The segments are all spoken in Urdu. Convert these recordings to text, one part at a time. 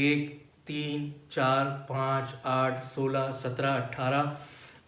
1, 3, 4, 5, 8, 16, 17, 18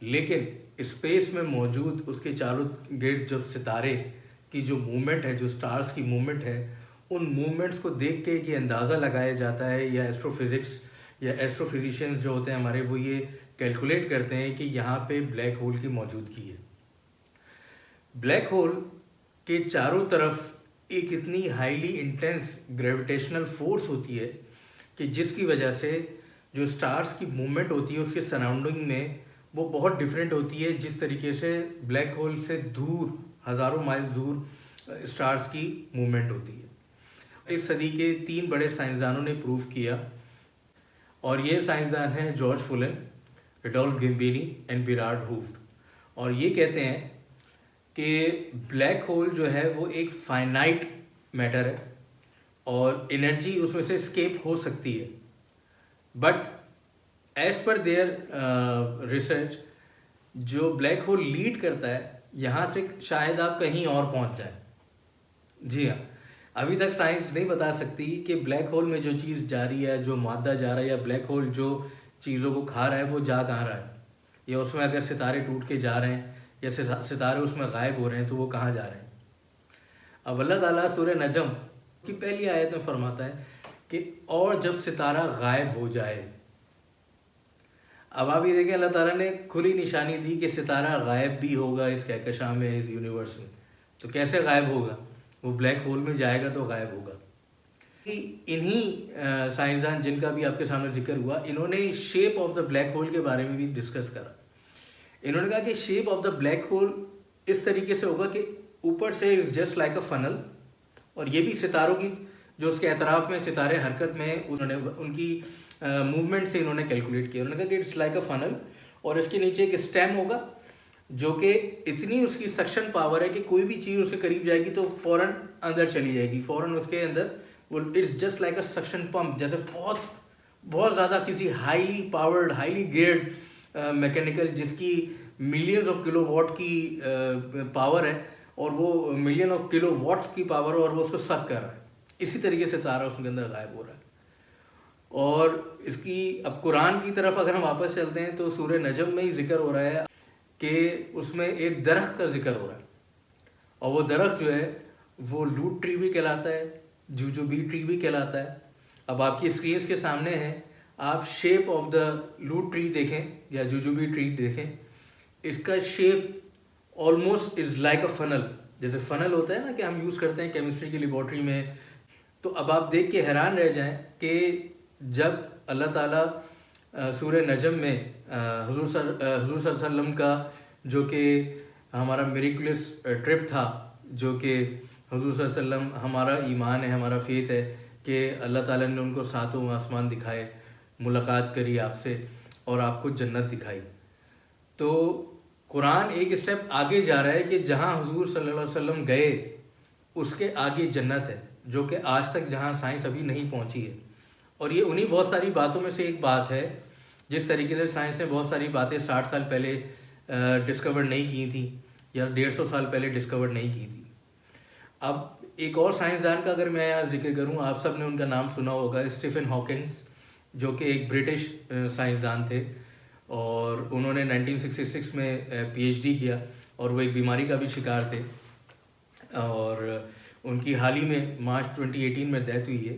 لیکن اسپیس میں موجود اس کے چاروں گرد جو ستارے کی جو موومنٹ ہے، جو سٹارز کی موومنٹ ہے، ان موومنٹس کو دیکھ کے یہ اندازہ لگایا جاتا ہے، یا ایسٹرو فزکس یا ایسٹرو فزیشینز جو ہوتے ہیں ہمارے، وہ یہ کیلکولیٹ کرتے ہیں کہ یہاں پہ بلیک ہول کی موجودگی ہے۔ بلیک ہول کے چاروں طرف ایک اتنی ہائیلی انٹینس گریویٹیشنل فورس ہوتی ہے کہ جس کی وجہ سے جو سٹارز کی موومنٹ ہوتی ہے اس کے سراؤنڈنگ میں وہ بہت ڈفرینٹ ہوتی ہے، جس طریقے سے بلیک ہول سے دور، ہزاروں مائل دور سٹارز کی موومنٹ ہوتی ہے۔ اس صدی کے 3 بڑے سائنسدانوں نے پروف کیا، اور یہ سائنسدان ہیں جارج فولن، رڈولف گمبینی اینڈ بیرارڈ ہوفٹ، اور یہ کہتے ہیں کہ بلیک ہول جو ہے وہ ایک فائنائٹ میٹر ہے اور انرجی اس میں سے اسکیپ ہو سکتی ہے، but as per their research جو بلیک ہول لیڈ کرتا ہے یہاں سے شاید آپ کہیں اور پہنچ جائیں۔ جی ہاں، ابھی تک سائنس نہیں بتا سکتی کہ بلیک ہول میں جو چیز جا رہی ہے، جو مادہ جا رہا ہے، یا بلیک ہول جو چیزوں کو کھا رہا ہے وہ جا کہاں رہا ہے، یا اس میں اگر ستارے ٹوٹ کے جا رہے ہیں یا ستارے اس میں غائب ہو رہے ہیں تو وہ کہاں جا رہے ہیں۔ اب اللہ تعالیٰ سورہ نجم کی پہلی آیت میں فرماتا ہے کہ اور جب ستارہ غائب ہو جائے۔ اب آپ یہ دیکھیں، اللہ تعالیٰ نے کھلی نشانی دی کہ ستارہ غائب بھی ہوگا اس کہکشاں میں، اس یونیورس میں، تو کیسے غائب ہوگا؟ وہ بلیک ہول میں جائے گا تو غائب ہوگا۔ انہی سائنسدان جن کا بھی آپ کے سامنے ذکر ہوا، انہوں نے shape of the black whole کے بارے میں بھی ڈسکس کرا۔ انہوں نے کہا کہ shape of the black hole اس طریقے سے ہوگا کہ اوپر سے جسٹ لائک اے فنل، اور یہ بھی ستاروں کی جو اس کے اطراف میں ستارے حرکت میں ہیں انہوں نے ان کی موومنٹ سے انہوں نے کیلکولیٹ کیا۔ انہوں نے کہا کہ اٹس لائک اے فنل، اور اس کے نیچے ایک اسٹیم ہوگا جو کہ اتنی اس کی سکشن پاور ہے کہ کوئی بھی چیز اس کے قریب جائے گی تو فوراً اندر چلی جائے گی، فوراً اس کے اندر وہ it's just like a suction pump, جیسے بہت زیادہ کسی highly powered, highly geared mechanical جس کی ملینز آف کلو واٹ کی پاور ہے، اور وہ ملین آف کلو واٹس کی پاور ہے، اور وہ اس کو سک کر رہا ہے۔ اسی طریقے سے تارا اس کے اندر غائب ہو رہا ہے۔ اور اس کی اب قرآن کی طرف اگر ہم واپس چلتے ہیں تو سورہ نجم میں ہی ذکر ہو رہا ہے کہ اس میں ایک درخت کا ذکر ہو رہا ہے، اور وہ درخت جو ہے وہ لوٹ ٹری بھی کہلاتا ہے، جوجوبی ٹری بھی کہلاتا ہے۔ اب آپ کی اسکرینس کے سامنے ہے، آپ شیپ آف دا لوٹ ٹری دیکھیں یا جوجوبی ٹری دیکھیں، اس کا shape almost is like a funnel, جیسے فنل ہوتا ہے نا کہ ہم یوز کرتے ہیں کیمسٹری کی لیبارٹری میں۔ تو اب آپ دیکھ کے حیران رہ جائیں کہ جب اللہ تعالیٰ سورہ نجم میں حضور صلی اللہ علیہ وسلم کا جو کہ ہمارا میریکولس ٹرپ تھا، جو کہ حضور صلی اللہ علیہ وسلم، ہمارا ایمان ہے، ہمارا فیتھ ہے کہ اللہ تعالیٰ نے ان کو 7 آسمان دکھائے، ملاقات کری آپ سے، اور آپ کو جنت دکھائی۔ تو قرآن ایک اسٹیپ آگے جا رہا ہے کہ جہاں حضور صلی اللہ علیہ وسلم گئے اس کے آگے جنت ہے، جو کہ آج تک جہاں سائنس ابھی نہیں پہنچی ہے۔ اور یہ انہی بہت ساری باتوں میں سے ایک بات ہے، جس طریقے سے سائنس نے بہت ساری باتیں 60 سال پہلے ڈسکور نہیں کی تھیں، یا 150 سال پہلے ڈسکور نہیں کی تھی۔ اب ایک اور سائنسدان کا اگر میں یہاں ذکر کروں، آپ سب نے ان کا نام سنا ہوگا، اسٹیفن ہاکنگز، جو کہ ایک برٹش سائنسدان تھے، اور انہوں نے 1966 میں پی ایچ ڈی کیا، اور وہ ایک بیماری کا بھی شکار تھے، اور ان کی حال ہی میں مارچ 2018 میں ڈیتھ ہوئی ہے۔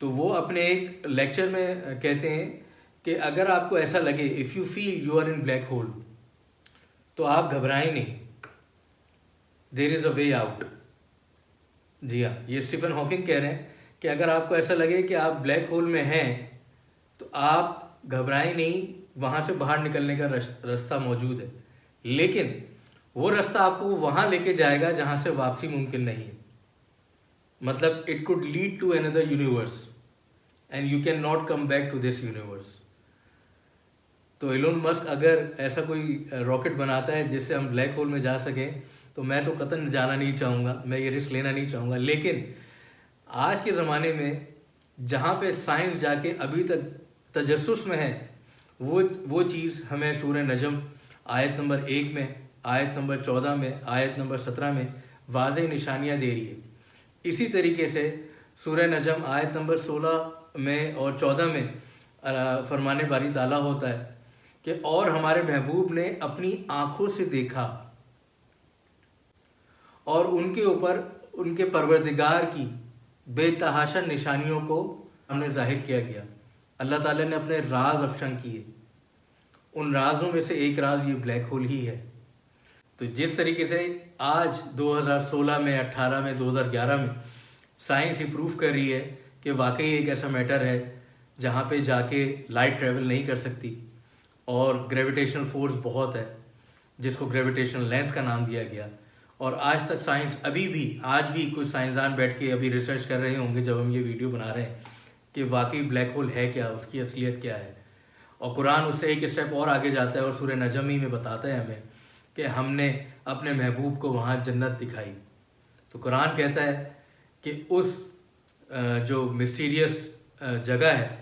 تو وہ اپنے ایک لیکچر میں کہتے ہیں کہ اگر آپ کو ایسا لگے if you feel you are in black hole, تو آپ گھبرائیں نہیں، دیر از اے وے آؤٹ۔ جی ہاں، یہ اسٹیفن ہاکنگ کہہ رہے ہیں کہ اگر آپ کو ایسا لگے کہ آپ بلیک ہول میں ہیں تو آپ گھبرائیں نہیں، وہاں سے باہر نکلنے کا راستہ موجود ہے، لیکن وہ راستہ آپ کو وہاں لے کے جائے گا جہاں سے واپسی ممکن نہیں ہے۔ مطلب it could lead to another universe and you can not come back to this universe. تو ایلون مسک اگر ایسا کوئی راکٹ بناتا ہے جس سے ہم بلیک ہول میں جا سکیں، تو میں تو قطعاً جانا نہیں چاہوں گا، میں یہ رسک لینا نہیں چاہوں گا۔ لیکن آج کے زمانے میں جہاں پہ سائنس جا کے ابھی تک تجسس میں ہے، وہ چیز ہمیں سورہ نجم آیت نمبر 1 میں، آیت نمبر 14 میں، آیت نمبر 17 میں واضح نشانیاں دے رہی ہے۔ اسی طریقے سے سورہ نجم آیت نمبر 16 میں اور 14 میں فرمان باری تعالیٰ ہوتا ہے کہ اور ہمارے محبوب نے اپنی آنکھوں سے دیکھا اور ان کے اوپر ان کے پروردگار کی بے تحاشا نشانیوں کو ہم نے ظاہر کیا گیا. اللہ تعالیٰ نے اپنے راز افشاں کیے. ان رازوں میں سے ایک راز یہ بلیک ہول ہی ہے. تو جس طریقے سے آج 2016 میں 18 میں 2011 میں سائنس یہ پروف کر رہی ہے کہ واقعی ایک ایسا میٹر ہے جہاں پہ جا کے لائٹ ٹریول نہیں کر سکتی اور گریویٹیشنل فورس بہت ہے جس کو گریویٹیشنل لینس کا نام دیا گیا. اور آج تک سائنس آج بھی کچھ سائنسدان بیٹھ کے ابھی ریسرچ کر رہے ہوں گے جب ہم یہ ویڈیو بنا رہے ہیں کہ واقعی بلیک ہول ہے کیا, اس کی اصلیت کیا ہے. اور قرآن اس سے ایک اسٹیپ اور آگے جاتا ہے اور سورہ نجم ہی میں بتاتا ہے ہمیں کہ ہم نے اپنے محبوب کو وہاں جنت دکھائی. تو قرآن کہتا ہے کہ اس جو مسٹیریس جگہ ہے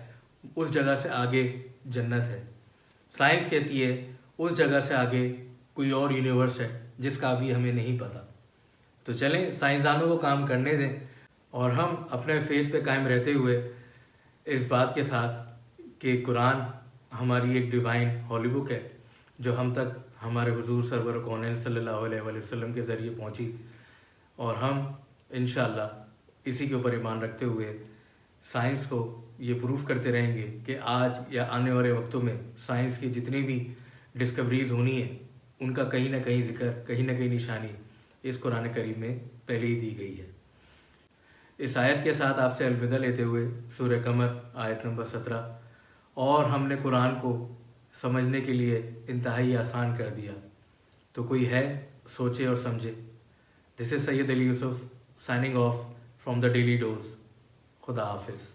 اس جگہ سے آگے جنت ہے. سائنس کہتی ہے اس جگہ سے آگے کوئی اور یونیورس ہے جس کا ابھی ہمیں نہیں پتہ. تو چلیں سائنسدانوں کو کام کرنے دیں اور ہم اپنے فیتھ پہ قائم رہتے ہوئے اس بات کے ساتھ کہ قرآن ہماری ایک ڈیوائن ہولی بک ہے جو ہم تک ہمارے حضور سرور کونین صلی اللہ علیہ وآلہ وسلم کے ذریعے پہنچی, اور ہم انشاءاللہ اسی کے اوپر ایمان رکھتے ہوئے سائنس کو یہ پروف کرتے رہیں گے کہ آج یا آنے والے وقتوں میں سائنس کی جتنی بھی ڈسکوریز ہونی ہیں ان کا کہیں نہ کہیں ذکر, کہیں نہ کہیں نشانی اس قرآن کریم میں پہلے ہی دی گئی ہے. اس آیت کے ساتھ آپ سے الوداع لیتے ہوئے سورہ قمر آیت نمبر 17. اور ہم نے قرآن کو سمجھنے کے لیے انتہائی آسان کر دیا, تو کوئی ہے سوچے اور سمجھے. This is Syed Ali Yusuf signing off from the daily dose. خدا حافظ.